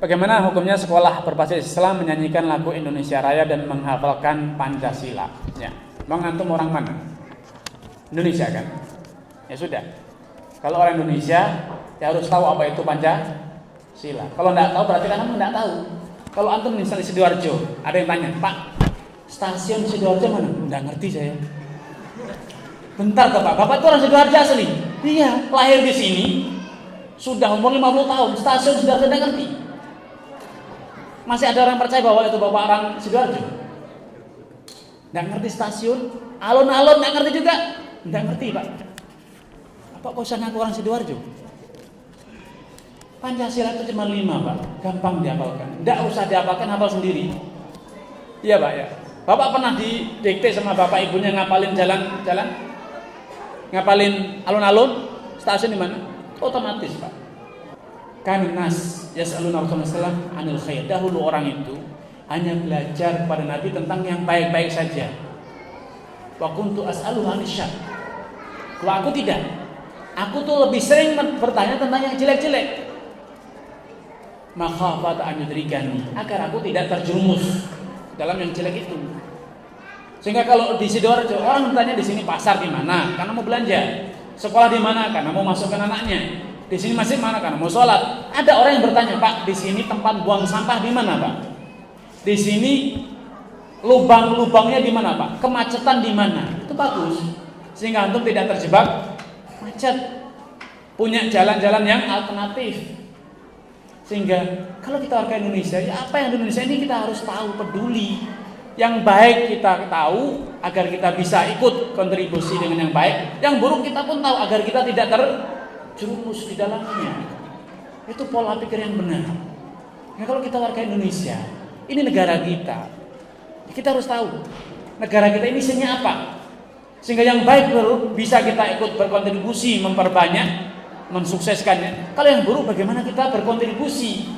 Bagaimana hukumnya sekolah berbasis Islam menyanyikan lagu Indonesia Raya dan menghafalkan Pancasila? Ya, Bang antum orang mana? Indonesia kan? Ya sudah. Kalau orang Indonesia, ya harus tahu apa itu Pancasila. Kalau tidak tahu berarti kan antum tidak tahu. Kalau antum misalnya di Sidoarjo, ada yang tanya, Pak, stasiun Sidoarjo mana? Tidak ngerti saya. Bentar Pak, Bapak itu orang Sidoarjo asli? Iya, lahir di sini, sudah umur 50 tahun, stasiun Sidoarjo tidak ngerti. Masih ada orang percaya bahwa itu Bapak orang Sidoarjo? Tidak ngerti stasiun, alun-alun tidak ngerti juga? Tidak ngerti Pak. Apa kok usah ngaku orang Sidoarjo? Pancasila itu cuma 5 Pak, gampang dihafalkan. Tidak usah dihafalkan, hafal sendiri. Iya Pak ya. Bapak pernah didikte sama bapak ibunya ngapalin jalan-jalan? Ngapalin alun-alun? Stasiun di mana? Otomatis Pak. Kan nas yas'aluna Rasulullah anil khair. Dahulu orang itu hanya belajar kepada Nabi tentang yang baik-baik saja. Wa kuntu as'aluhu anis syarr. Kalau aku tidak, aku tuh lebih sering bertanya tentang yang jelek-jelek. Makhafat an yudrikani, agar aku tidak terjerumus dalam yang jelek itu. Sehingga kalau di Sidoarjo orang bertanya di sini pasar di mana? Karena mau belanja. Sekolah di mana? Karena mau masukkan anaknya. Di sini masjid mana? Karena mau sholat. Ada orang yang bertanya, Pak, di sini tempat buang sampah di mana, Pak? Di sini lubang-lubangnya di mana, Pak? Kemacetan di mana? Itu bagus. Sehingga antum tidak terjebak macet. Punya jalan-jalan yang alternatif. Sehingga kalau kita warga Indonesia, ya apa yang di Indonesia ini kita harus tahu, peduli. Yang baik kita tahu agar kita bisa ikut kontribusi dengan yang baik. Yang buruk kita pun tahu agar kita tidak terjerumus di dalamnya. Itu pola pikir yang benar. Ya kalau kita warga Indonesia, ini negara kita. Kita harus tahu negara kita ini isinya apa. Sehingga yang baik bisa kita ikut berkontribusi, memperbanyak, mensukseskannya. Kalau yang buruk bagaimana kita berkontribusi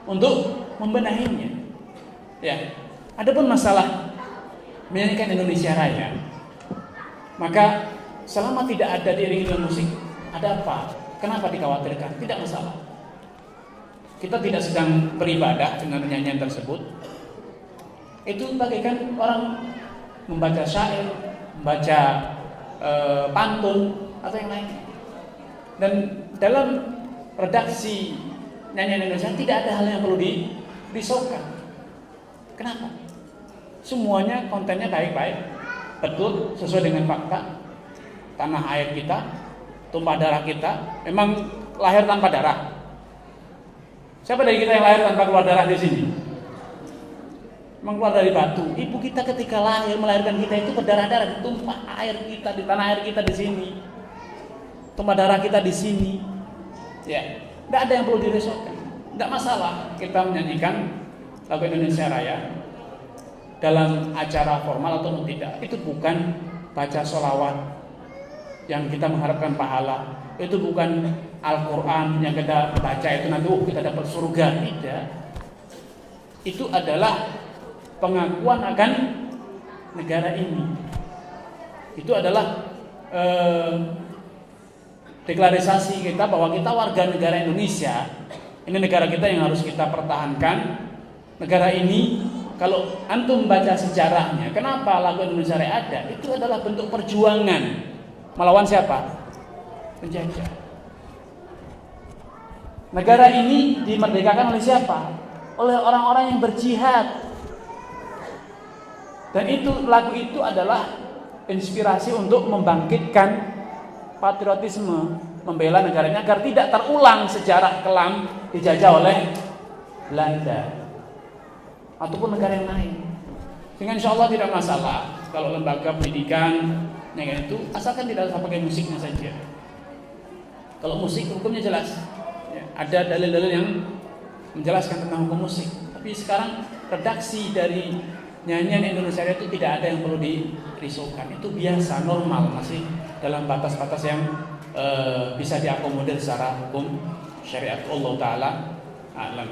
untuk membenahinya. Ya. Adapun masalah menyanyikan Indonesia Raya, maka selama tidak ada diiringi dengan musik, ada apa? Kenapa dikhawatirkan? Tidak masalah. Kita tidak sedang beribadah dengan nyanyian tersebut. Itu bagaikan orang membaca syair, membaca pantun atau yang lain. Dan dalam redaksi nyanyian Indonesia tidak ada hal yang perlu disaukan. Kenapa? Semuanya kontennya baik-baik, betul, sesuai dengan fakta. Tanah air kita, tumpah darah kita, memang lahir tanpa darah. Siapa dari kita yang lahir tanpa keluar darah di sini? Memang keluar dari batu. Ibu kita ketika lahir melahirkan kita itu berdarah-darah, tumpah air kita di tanah air kita di sini. Tumpah darah kita di sini, ya, tidak ada yang perlu dirisaukan, tidak masalah kita menyanyikan lagu Indonesia Raya dalam acara formal atau tidak. Itu bukan baca sholawat yang kita mengharapkan pahala, itu bukan Al-Quran yang kita baca itu nanti kita dapat surga, tidak. Itu adalah pengakuan akan negara ini. Itu adalah deklarisasi kita bahwa kita warga negara Indonesia. Ini negara kita yang harus kita pertahankan. Negara ini, kalau antum baca sejarahnya, kenapa lagu Indonesia Raya ada? Itu adalah bentuk perjuangan melawan siapa? Penjajah. Negara ini dimerdekakan oleh siapa? Oleh orang-orang yang berjihad. Dan itu lagu itu adalah inspirasi untuk membangkitkan patriotisme, membela negaranya agar tidak terulang sejarah kelam dijajah oleh Belanda ataupun negara yang lain. Sehingga insya Allah tidak masalah kalau lembaga pendidikan yang itu asalkan tidak usah pakai musiknya saja. Kalau musik hukumnya jelas, ya, ada dalil-dalil yang menjelaskan tentang hukum musik. Tapi sekarang redaksi dari nyanyian Indonesia itu tidak ada yang perlu dirisaukan. Itu biasa, normal, masih dalam batas-batas yang bisa diakomodir secara hukum syariat Allah Ta'ala alam.